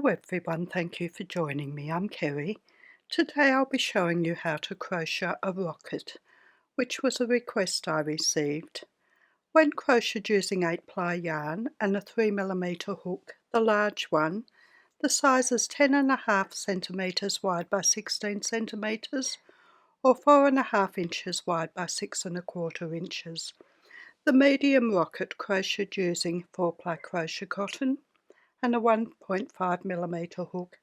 Hello everyone, thank you for joining me. I'm Kerry. Today I'll be showing you how to crochet a rocket, which was a request I received. When crocheted using 8-ply yarn and a 3mm hook, the large one, the size is 10.5 centimeters wide by 16 centimeters or 4.5 inches wide by 6.25 inches. The medium rocket crocheted using 4-ply crochet cotton and a 1.5mm hook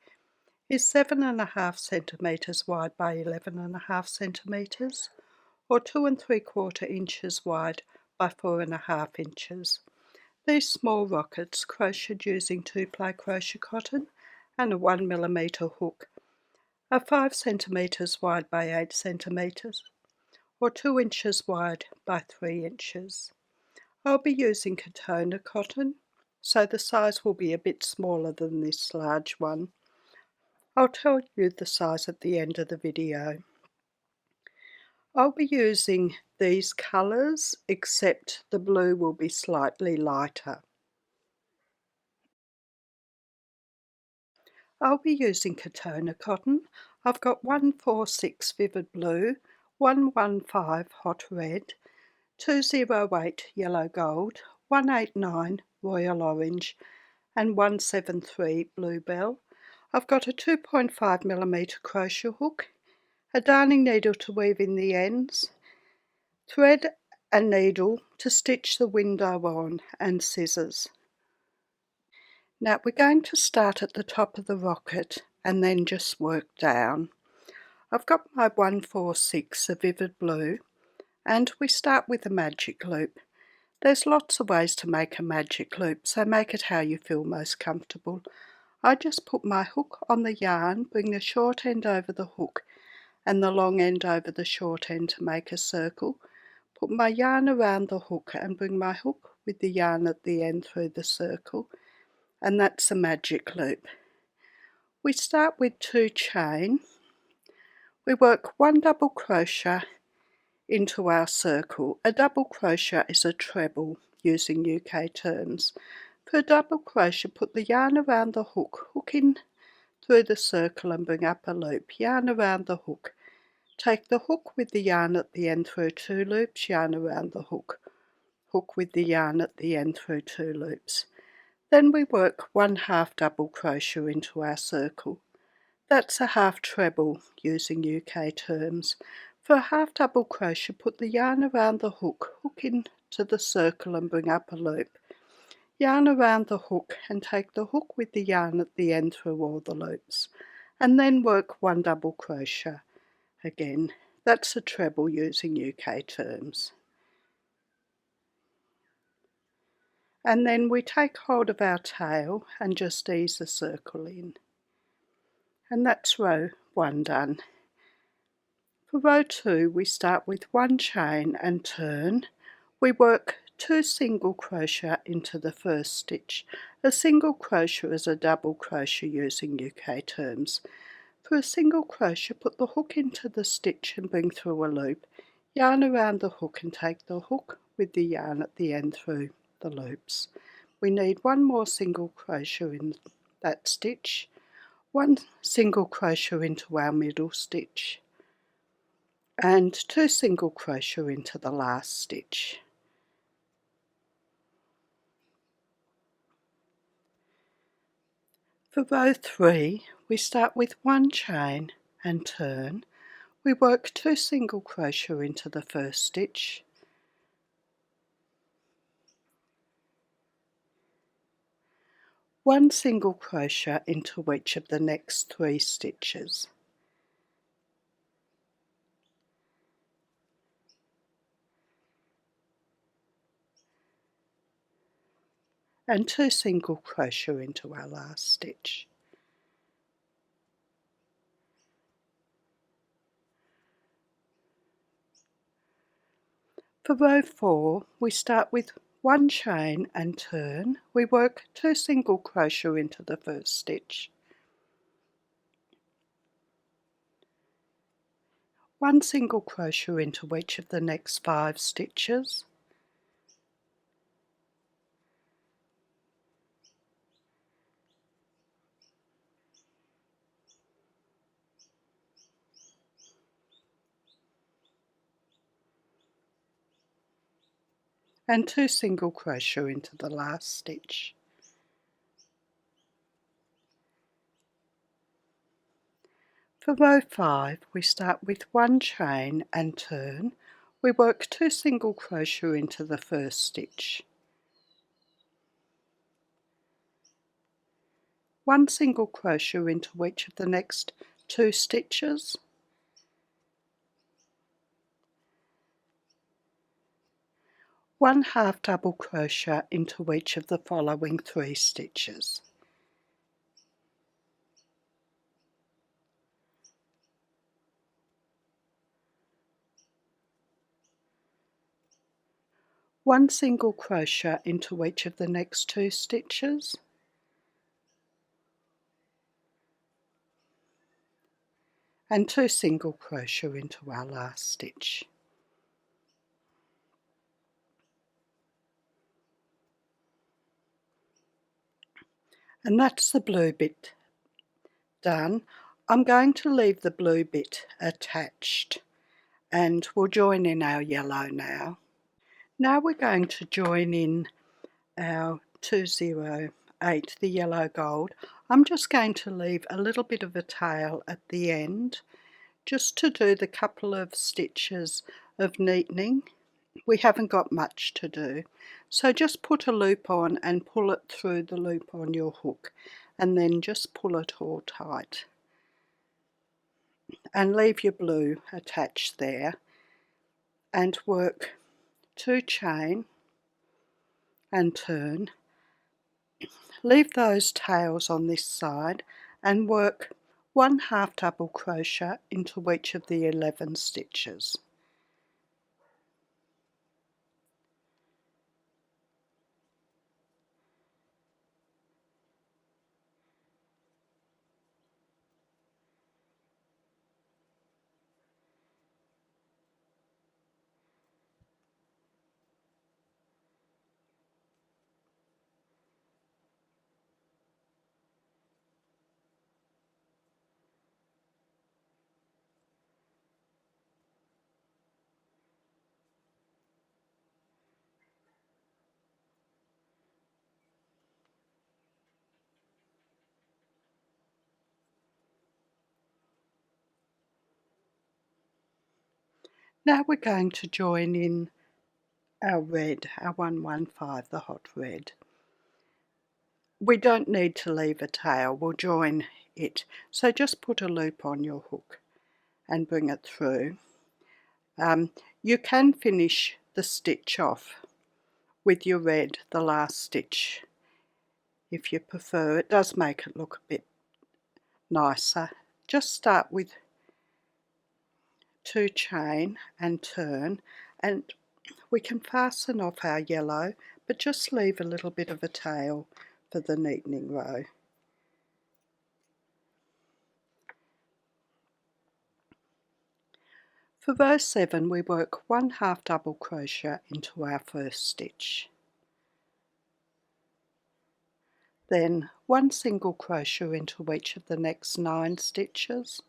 is 7.5 centimeters wide by 11.5 centimeters or 2.75 inches wide by 4.5 inches. These small rockets crocheted using 2-ply crochet cotton and a 1mm hook are 5 centimeters wide by 8 centimeters or 2 inches wide by 3 inches. I'll be using Catona cotton, so the size will be a bit smaller than this large one. I'll tell you the size at the end of the video. I'll be using these colours, except the blue will be slightly lighter. I'll be using Catona cotton. I've got 146 Vivid Blue, 115 Hot Red, 208 Yellow Gold, 189 Royal Orange and 173 Bluebell. I've got a 2.5mm crochet hook, a darning needle to weave in the ends, thread and needle to stitch the window on, and scissors. Now we're going to start at the top of the rocket and then just work down. I've got my 146 of Vivid Blue and we start with a magic loop. There's lots of ways to make a magic loop, so make it how you feel most comfortable. I just put my hook on the yarn, bring the short end over the hook and the long end over the short end to make a circle. Put my yarn around the hook and bring my hook with the yarn at the end through the circle, and that's a magic loop. We start with 2 chain. We work 1 double crochet into our circle. A double crochet is a treble using UK terms. For a double crochet, put the yarn around the hook, hook in through the circle and bring up a loop, yarn around the hook. Take the hook with the yarn at the end through 2 loops, yarn around the hook, hook with the yarn at the end through 2 loops. Then we work 1/2 double crochet into our circle. That's a half treble using UK terms. For a half double crochet, put the yarn around the hook, hook into the circle and bring up a loop. Yarn around the hook and take the hook with the yarn at the end through all the loops. And then work 1 double crochet. Again, that's a treble using UK terms. And then we take hold of our tail and just ease the circle in. And that's row 1 done. For row 2, we start with 1 chain and turn. We work 2 single crochet into the first stitch. A single crochet is a double crochet using UK terms. For a single crochet, put the hook into the stitch and bring through a loop. Yarn around the hook and take the hook with the yarn at the end through the loops. We need 1 more single crochet in that stitch, 1 single crochet into our middle stitch, and 2 single crochet into the last stitch. For row 3, we start with 1 chain and turn. We work 2 single crochet into the first stitch, 1 single crochet into each of the next 3 stitches. And 2 single crochet into our last stitch. For row 4, we start with 1 chain and turn. We work 2 single crochet into the first stitch, 1 single crochet into each of the next 5 stitches, and 2 single crochet into the last stitch. For row 5, we start with 1 chain and turn. We work 2 single crochet into the first stitch, 1 single crochet into each of the next 2 stitches, 1 half double crochet into each of the following 3 stitches. One single crochet into each of the next 2 stitches, and 2 single crochet into our last stitch. And that's the blue bit done. I'm going to leave the blue bit attached and we'll join in our yellow now. Now we're going to join in our 208, the yellow gold. I'm just going to leave a little bit of a tail at the end just to do the couple of stitches of neatening. We haven't got much to do, so just put a loop on and pull it through the loop on your hook, and then just pull it all tight and leave your blue attached there, and work 2 chain and turn. Leave those tails on this side and work 1 half double crochet into each of the 11 stitches. Now we're going to join in our red, our 115, the hot red. We don't need to leave a tail, we'll join it. So just put a loop on your hook and bring it through. You can finish the stitch off with your red, the last stitch, if you prefer. It does make it look a bit nicer. Just start with 2 chain and turn, and we can fasten off our yellow, but just leave a little bit of a tail for the neatening row. For row 7, we work 1 half double crochet into our first stitch, then 1 single crochet into each of the next 9 stitches,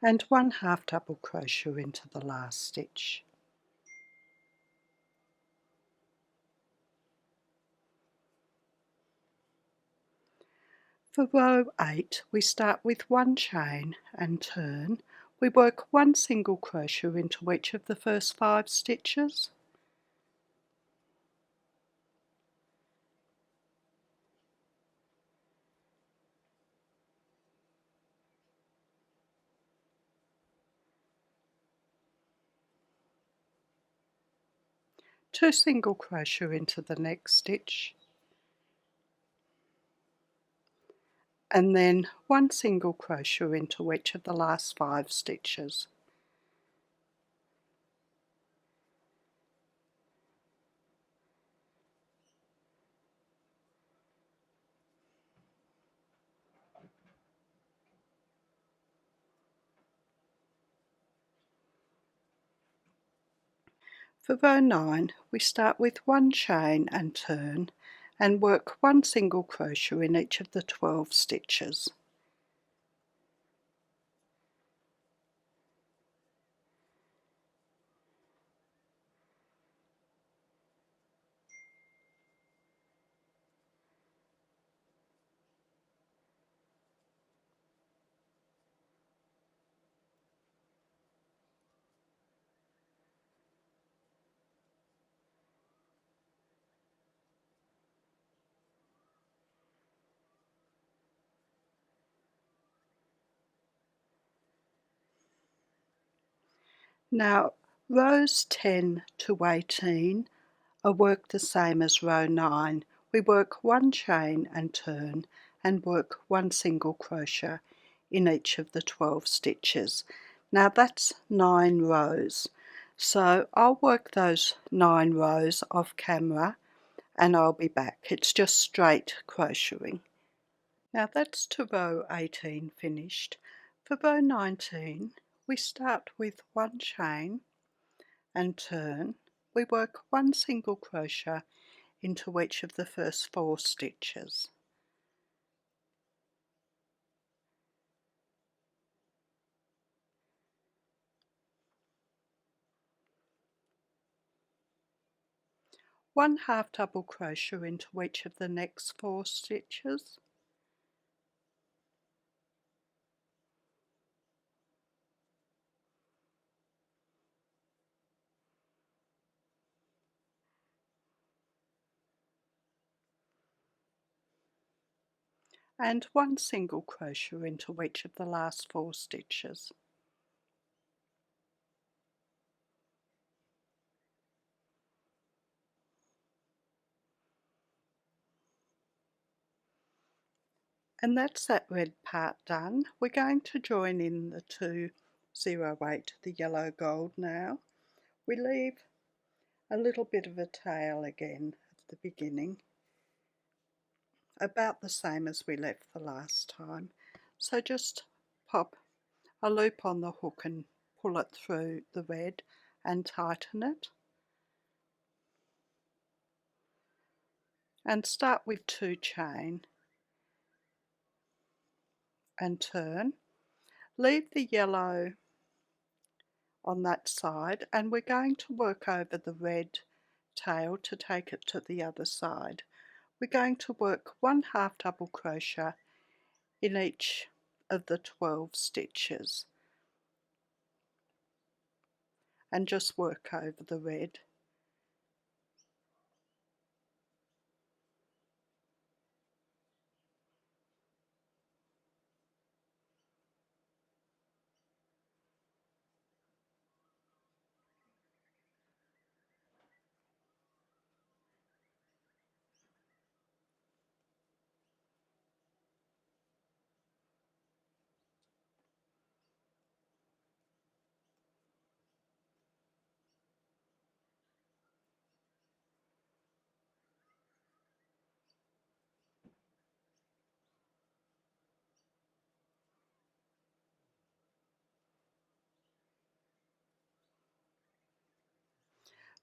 and 1 half double crochet into the last stitch. For row 8, we start with 1 chain and turn. We work 1 single crochet into each of the first 5 stitches, two single crochet into the next stitch, and then 1 single crochet into each of the last 5 stitches. For row 9, we start with 1 chain and turn and work 1 single crochet in each of the 12 stitches. Now, rows 10 to 18 are worked the same as row 9. We work 1 chain and turn and work 1 single crochet in each of the 12 stitches. Now that's 9 rows. So I'll work those 9 rows off camera and I'll be back. It's just straight crocheting. Now that's to row 18 finished. For row 19, we start with 1 chain and turn. We work 1 single crochet into each of the first 4 stitches. One half double crochet into each of the next 4 stitches. And 1 single crochet into each of the last 4 stitches. And that's that red part done. We're going to join in the 208, the yellow gold now. We leave a little bit of a tail again at the beginning, about the same as we left the last time. So just pop a loop on the hook and pull it through the red and tighten it. And start with 2 chain and turn. Leave the yellow on that side and we're going to work over the red tail to take it to the other side. We're going to work 1 half double crochet in each of the 12 stitches and just work over the red.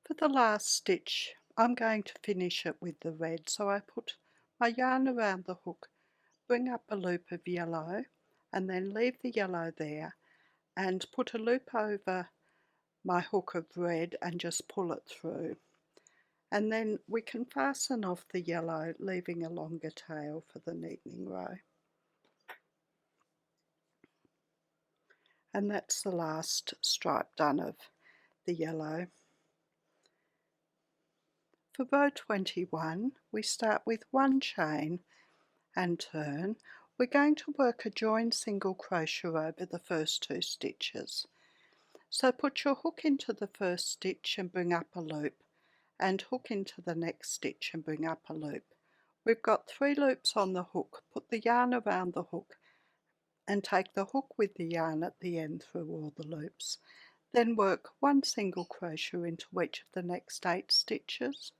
For the last stitch, I'm going to finish it with the red, so I put my yarn around the hook, bring up a loop of yellow and then leave the yellow there and put a loop over my hook of red and just pull it through. And then we can fasten off the yellow, leaving a longer tail for the neatening row. And that's the last stripe done of the yellow. For row 21, we start with 1 chain and turn. We're going to work a joined single crochet over the first 2 stitches. So put your hook into the first stitch and bring up a loop, and hook into the next stitch and bring up a loop. We've got 3 loops on the hook. Put the yarn around the hook and take the hook with the yarn at the end through all the loops. Then work 1 single crochet into each of the next 8 stitches.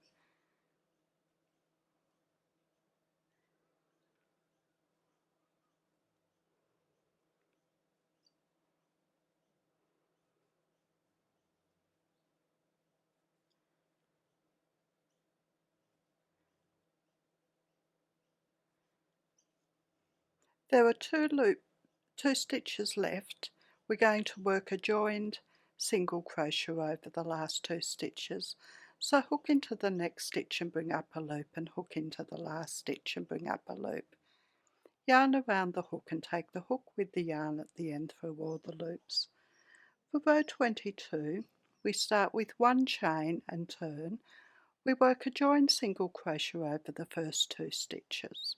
There are two stitches left. We're going to work a joined single crochet over the last 2 stitches. So hook into the next stitch and bring up a loop, and hook into the last stitch and bring up a loop. Yarn around the hook and take the hook with the yarn at the end through all the loops. For row 22, we start with 1 chain and turn. We work a joined single crochet over the first 2 stitches.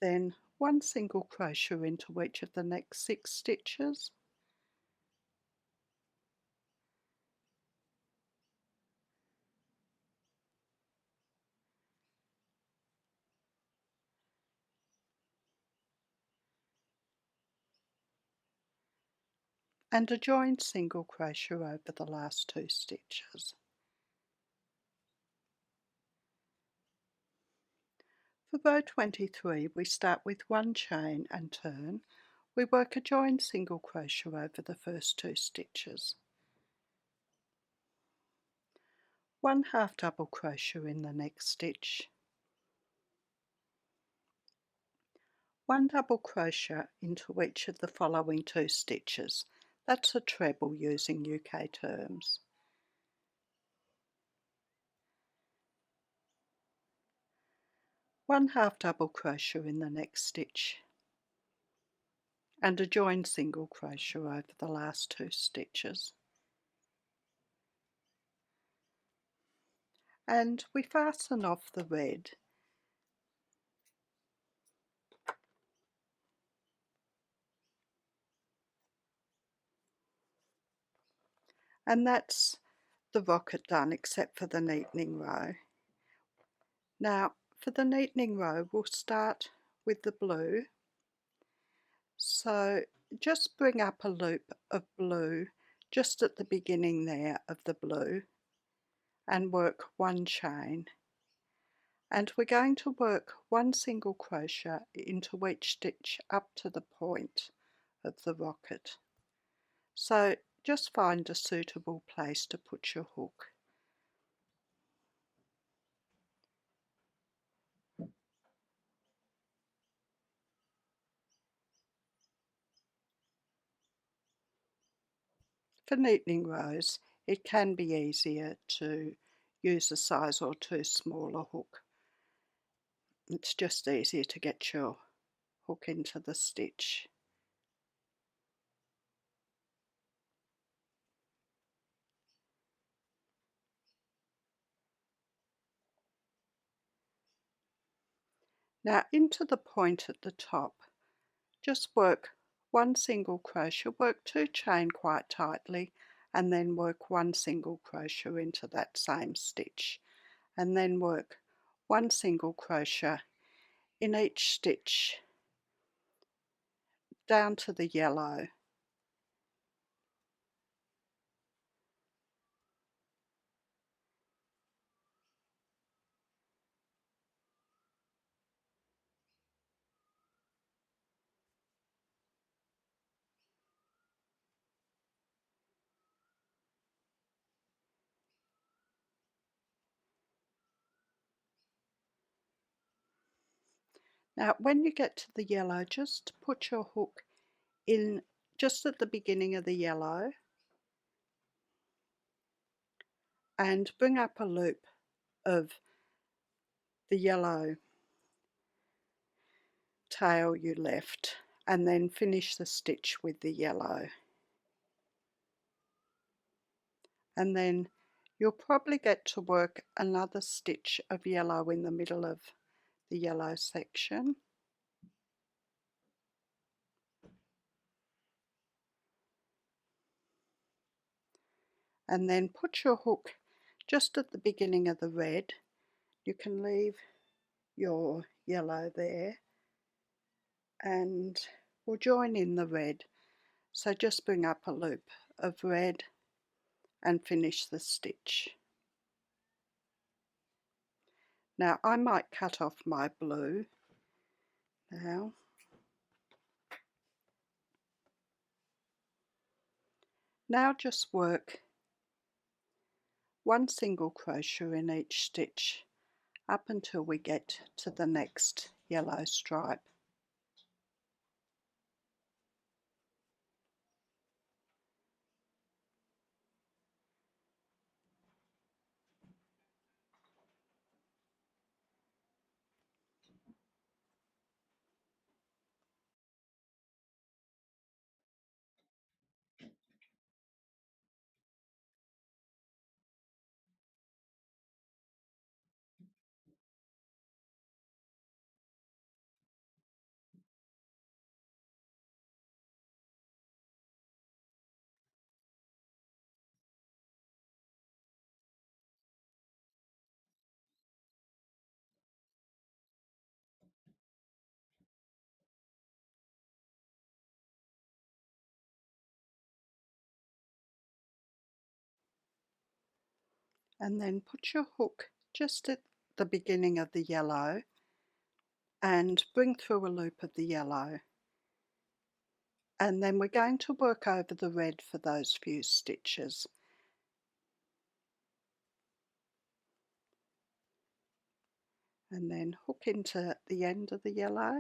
Then 1 single crochet into each of the next 6 stitches. And a joined single crochet over the last 2 stitches. For row 23, we start with 1 chain and turn. We work a joined single crochet over the first 2 stitches. 1 half double crochet in the next stitch. 1 double crochet into each of the following 2 stitches. That's a treble using UK terms. 1 half double crochet in the next stitch, and a joined single crochet over the last 2 stitches. And we fasten off the red. And that's the rocket done, except for the neatening row. Now for the neatening row, we'll start with the blue. So just bring up a loop of blue just at the beginning there of the blue and work 1 chain. And we're going to work 1 single crochet into each stitch up to the point of the rocket. So just find a suitable place to put your hook. For neatening rows, it can be easier to use a size or 2 smaller hook. It's just easier to get your hook into the stitch. Now into the point at the top, just work 1 single crochet, work 2 chain quite tightly, and then work 1 single crochet into that same stitch, and then work 1 single crochet in each stitch down to the yellow. Now when you get to the yellow, just put your hook in just at the beginning of the yellow and bring up a loop of the yellow tail you left, and then finish the stitch with the yellow. And then you'll probably get to work another stitch of yellow in the middle of the yellow section. And then put your hook just at the beginning of the red. You can leave your yellow there, and we'll join in the red. So just bring up a loop of red and finish the stitch. Now I might cut off my blue now. Now just work 1 single crochet in each stitch up until we get to the next yellow stripe. And then put your hook just at the beginning of the yellow and bring through a loop of the yellow. And then we're going to work over the red for those few stitches. And then hook into the end of the yellow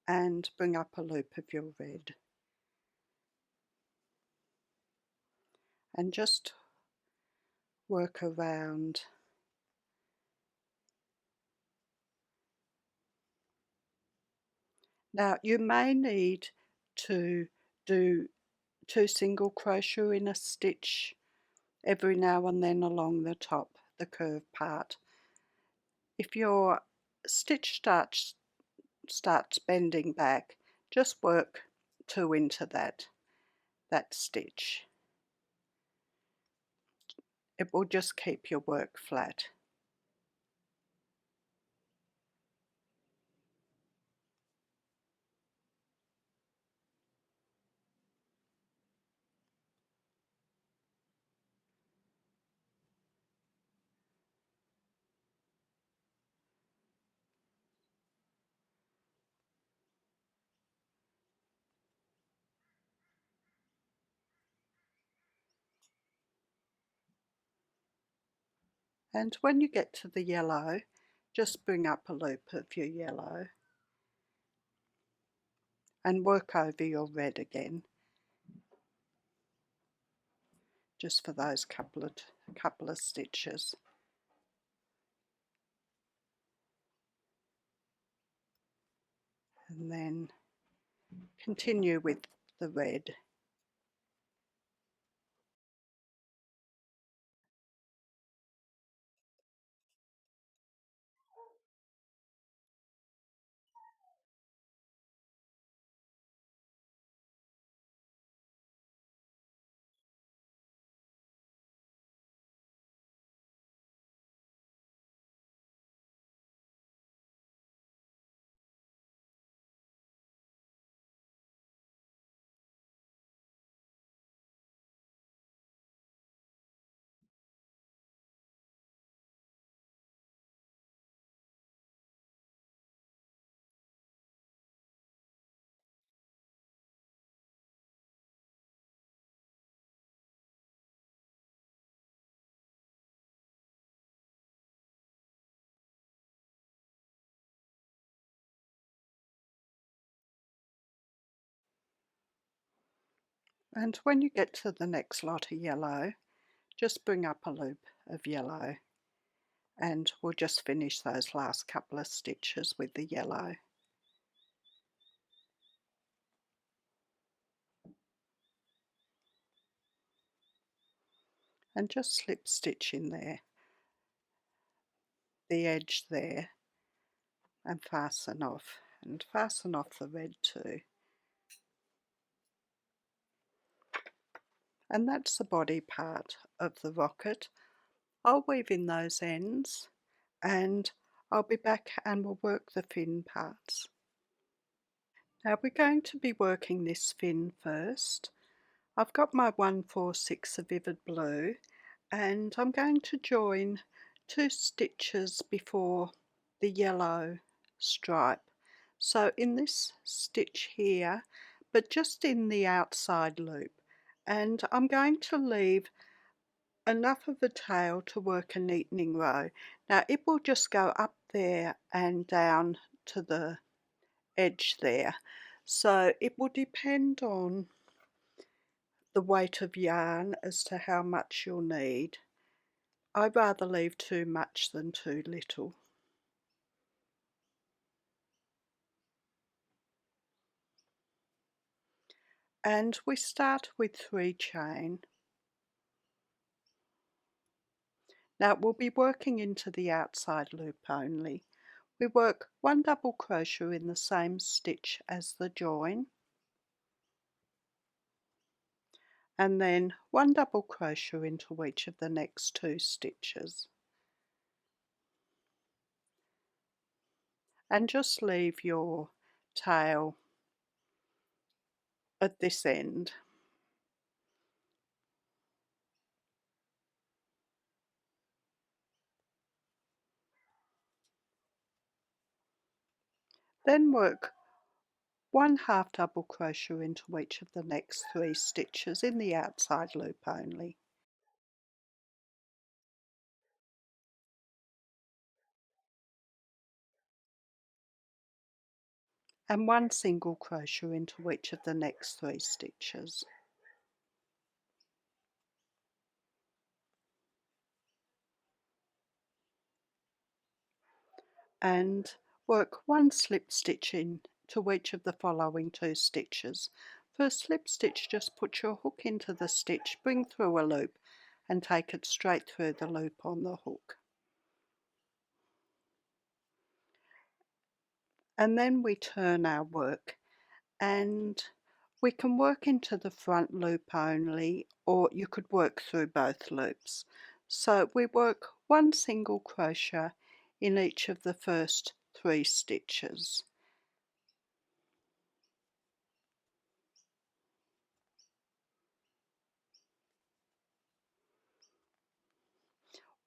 and bring up a loop of your red. And just work around. Now you may need to do 2 single crochet in a stitch every now and then along the top, the curved part. If your stitch starts bending back, just work 2 into that stitch. It will just keep your work flat. And when you get to the yellow, just bring up a loop of your yellow and work over your red again, just for those couple of stitches. And then continue with the red. And when you get to the next lot of yellow, just bring up a loop of yellow and we'll just finish those last couple of stitches with the yellow. And just slip stitch in there, the edge there, and fasten off the red too. And that's the body part of the rocket. I'll weave in those ends and I'll be back and we'll work the fin parts. Now we're going to be working this fin first. I've got my 146 of Vivid Blue and I'm going to join 2 stitches before the yellow stripe. So in this stitch here, but just in the outside loop, and I'm going to leave enough of a tail to work a neatening row. Now it will just go up there and down to the edge there, so it will depend on the weight of yarn as to how much you'll need. I'd rather leave too much than too little. And we start with 3 chain. Now we'll be working into the outside loop only. We work 1 double crochet in the same stitch as the join, and then 1 double crochet into each of the next 2 stitches, and just leave your tail at this end. Then work 1 half double crochet into each of the next 3 stitches in the outside loop only, and 1 single crochet into each of the next 3 stitches. And work 1 slip stitch into each of the following 2 stitches. For a slip stitch, just put your hook into the stitch, bring through a loop and take it straight through the loop on the hook. And then we turn our work, and we can work into the front loop only, or you could work through both loops. So we work 1 single crochet in each of the first 3 stitches.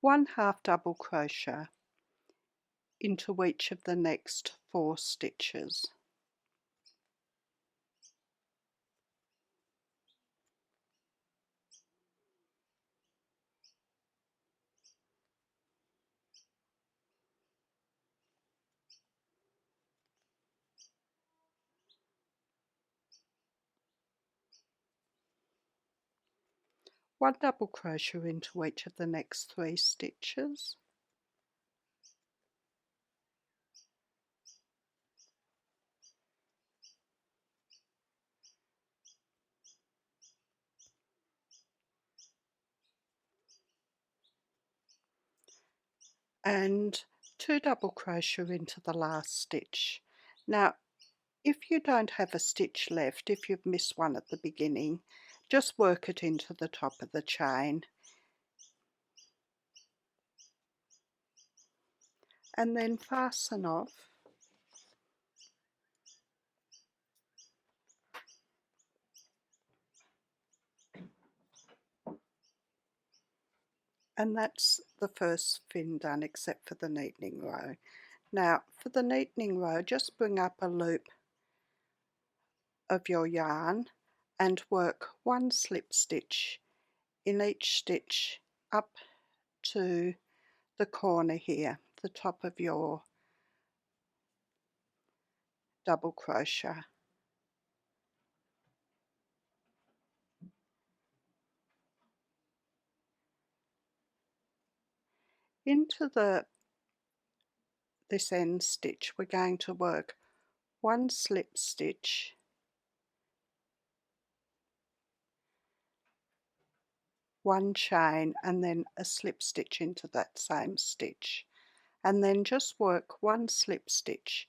One half double crochet into each of the next 4 stitches. One double crochet into each of the next 3 stitches. And 2 double crochet into the last stitch. Now if you don't have a stitch left, if you've missed one at the beginning, just work it into the top of the chain, and then fasten off. And that's the first fin done, except for the neatening row. Now for the neatening row, just bring up a loop of your yarn and work 1 slip stitch in each stitch up to the corner here, the top of your double crochet. Into this end stitch we're going to work 1 slip stitch, 1 chain, and then a slip stitch into that same stitch, and then just work 1 slip stitch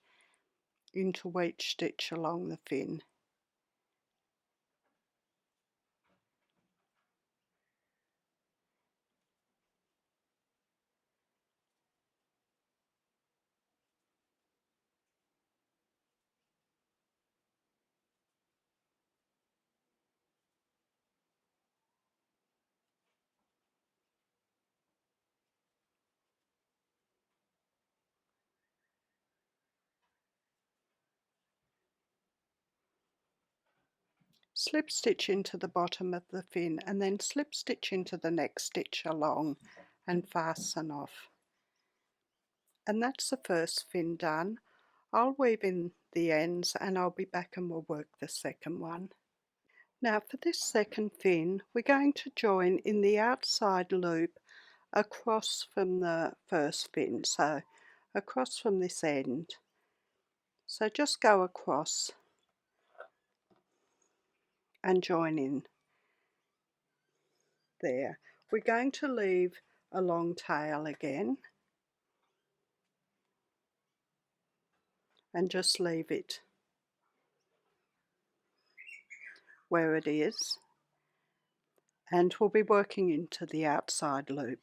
into each stitch along the fin. slip stitch into the bottom of the fin and then slip stitch into the next stitch along and fasten off. And that's the first fin done. I'll weave in the ends and I'll be back and we'll work the second one. Now for this second fin, we're going to join in the outside loop across from the first fin, so across from this end. So just go across and join in there. We're going to leave a long tail again and just leave it where it is, and we'll be working into the outside loop.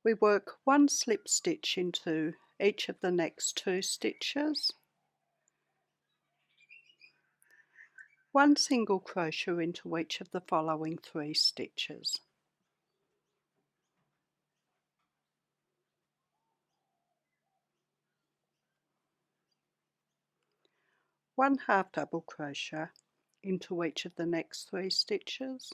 We work one slip stitch into each of the next 2 stitches, one single crochet into each of the following 3 stitches. One half double crochet into each of the next 3 stitches,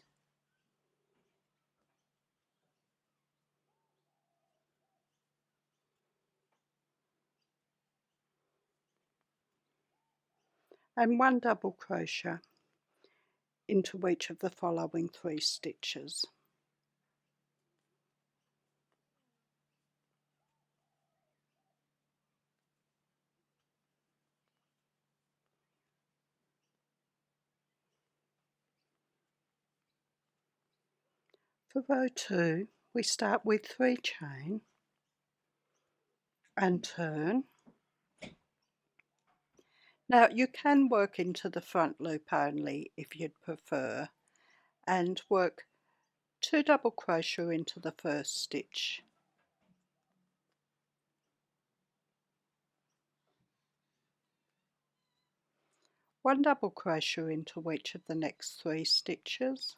and one double crochet into each of the following 3 stitches. For row 2, we start with 3 chain and turn. Now you can work into the front loop only if you'd prefer, and work 2 double crochet into the first stitch, one double crochet into each of the next 3 stitches,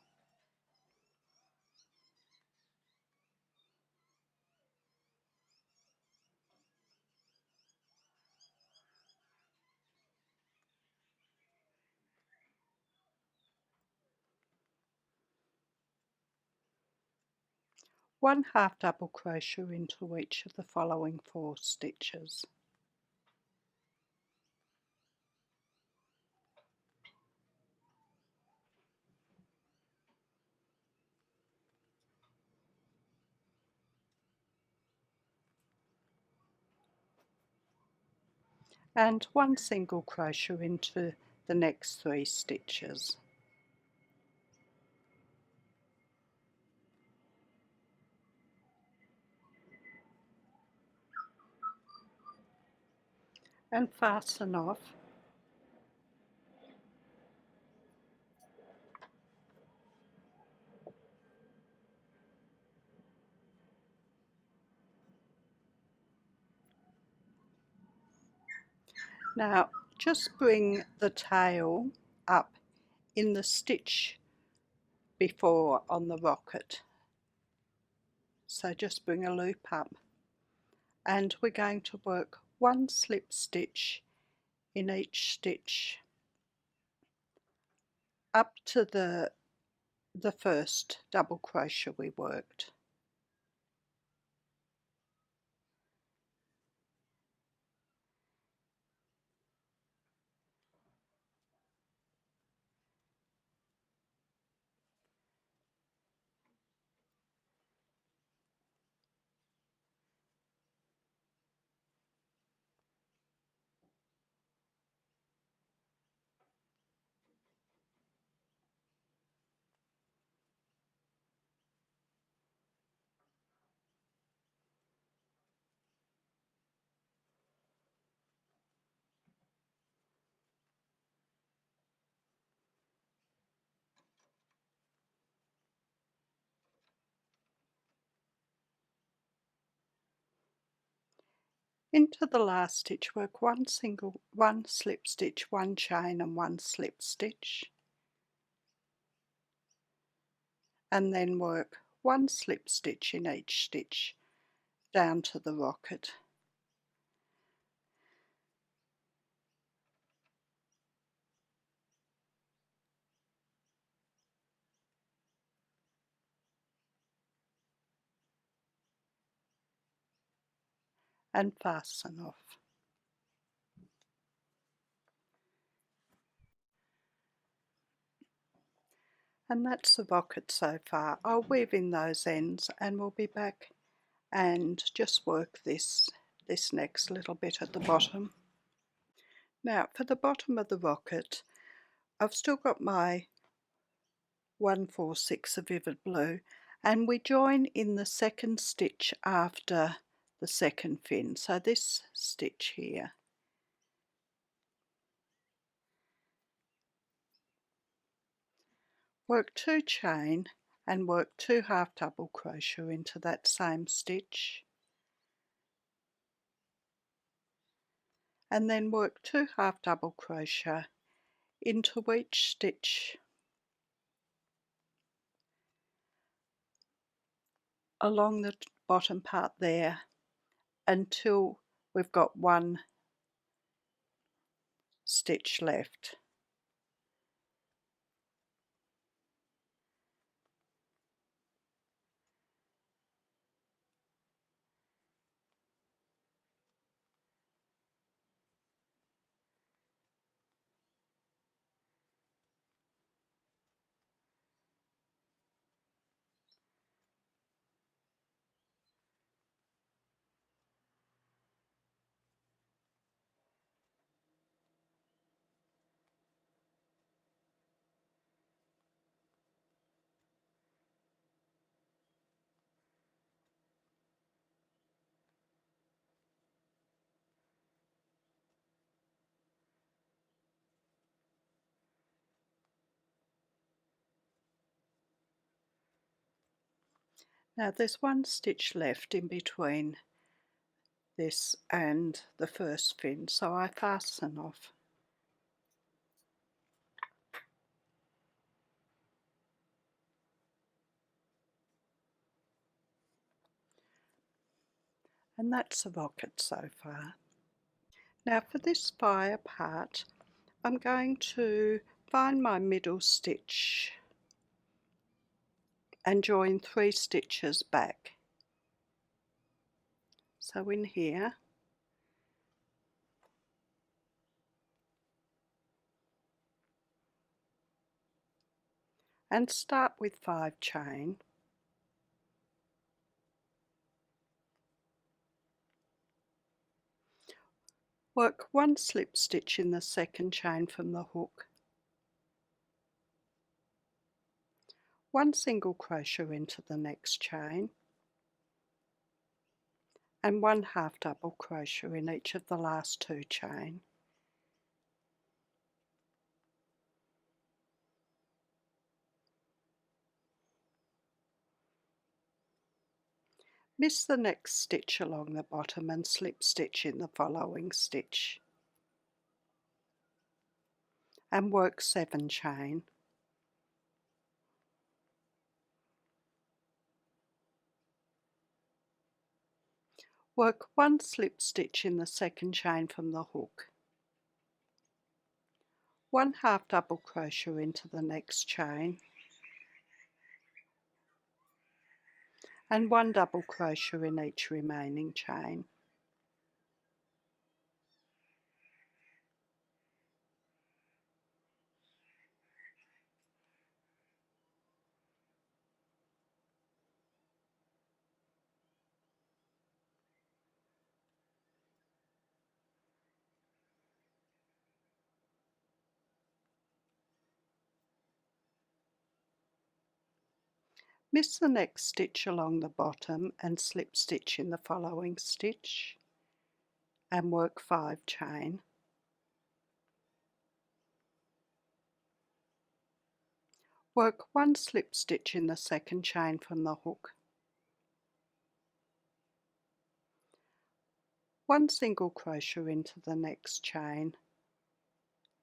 one half double crochet into each of the following 4 stitches, and one single crochet into the next 3 stitches. And fasten off. Now just bring the tail up in the stitch before on the rocket. So just bring a loop up, and we're going to work one slip stitch in each stitch up to the first double crochet we worked. Into the last stitch work one slip stitch, one chain and one slip stitch, and then work one slip stitch in each stitch down to the rocket. and fasten off. And that's the pocket so far. I'll weave in those ends and we'll be back and just work this next little bit at the bottom. Now for the bottom of the rocket, I've still got my 146 of Vivid Blue, and we join in the second stitch after the second fin, so this stitch here. Work 2 chain and work 2 half double crochet into that same stitch, and then work 2 half double crochet into each stitch along the bottom part there until we've got 1 stitch left. Now there's 1 stitch left in between this and the first fin, so I fasten off. And that's the rocket so far. Now for this fire part, I'm going to find my middle stitch and join 3 stitches back. So in here, and start with 5 chain, work 1 slip stitch in the second chain from the hook, 1 single crochet into the next chain, and 1 half double crochet in each of the last 2 chain. Miss the next stitch along the bottom and slip stitch in the following stitch, and work 7 chain. Work 1 slip stitch in the second chain from the hook, 1 half double crochet into the next chain, and 1 double crochet in each remaining chain. Miss the next stitch along the bottom and slip stitch in the following stitch, and work 5 chain. Work 1 slip stitch in the second chain from the hook, 1 single crochet into the next chain,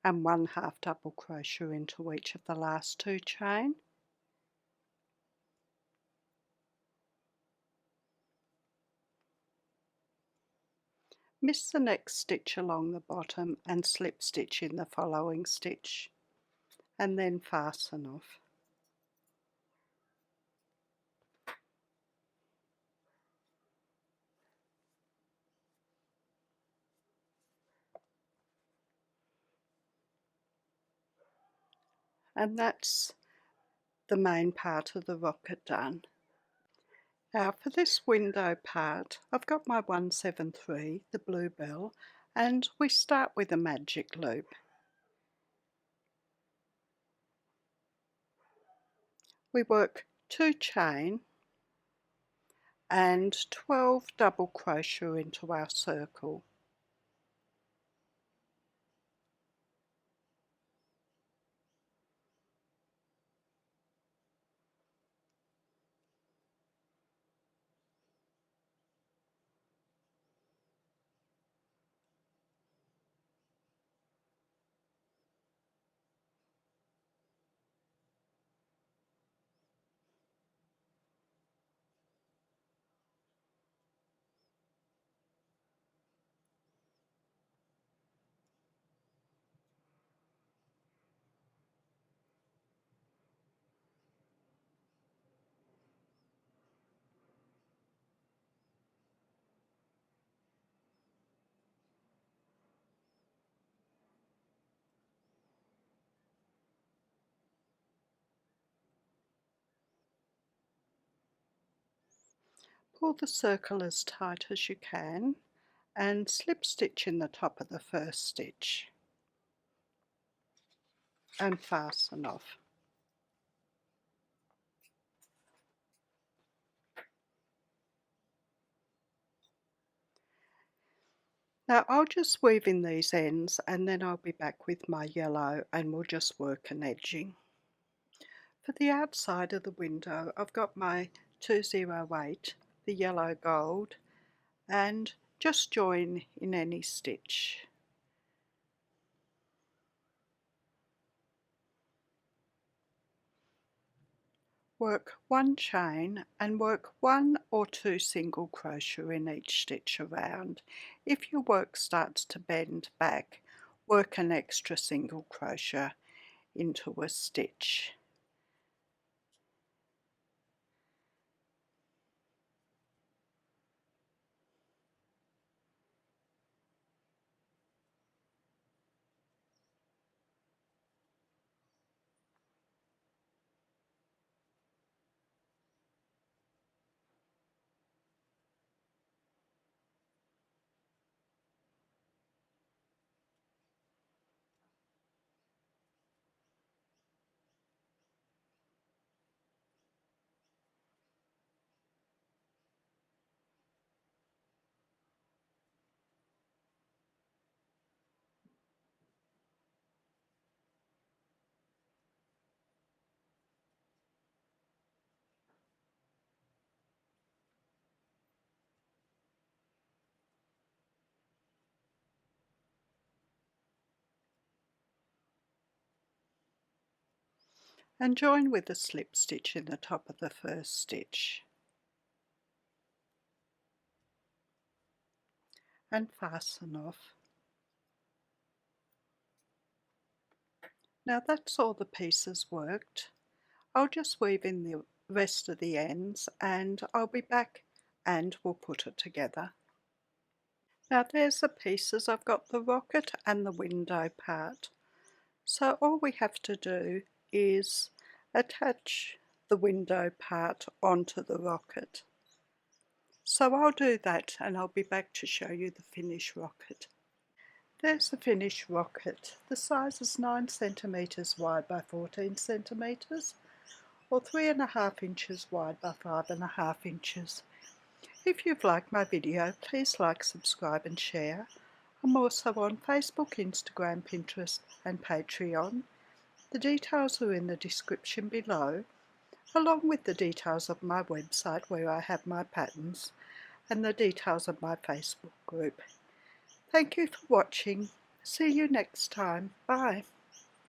and 1 half double crochet into each of the last 2 chain. Miss the next stitch along the bottom and slip stitch in the following stitch, and then fasten off. And that's the main part of the rocket done. Now for this window part, I've got my 173, the Bluebell, and we start with a magic loop. We work 2 chain and 12 double crochet into our circle. Pull the circle as tight as you can and slip stitch in the top of the first stitch and fasten off. Now I'll just weave in these ends and then I'll be back with my yellow and we'll just work an edging. For the outside of the window I've got my 208, the yellow gold, and just join in any stitch. Work 1 chain and work 1 or 2 single crochet in each stitch around. If your work starts to bend back, work an extra single crochet into a stitch. And join with a slip stitch in the top of the first stitch and fasten off. Now that's all the pieces worked. I'll just weave in the rest of the ends and I'll be back and we'll put it together. Now there's the pieces. I've got the rocket and the window part. So all we have to do is attach the window part onto the rocket. So I'll do that and I'll be back to show you the finished rocket. There's the finished rocket. The size is 9 centimetres wide by 14 centimetres or 3.5 inches wide by 5.5 inches. If you've liked my video, please like, subscribe and share. I'm also on Facebook, Instagram, Pinterest and Patreon. The details are in the description below, along with the details of my website where I have my patterns and the details of my Facebook group. Thank you for watching. See you next time. Bye.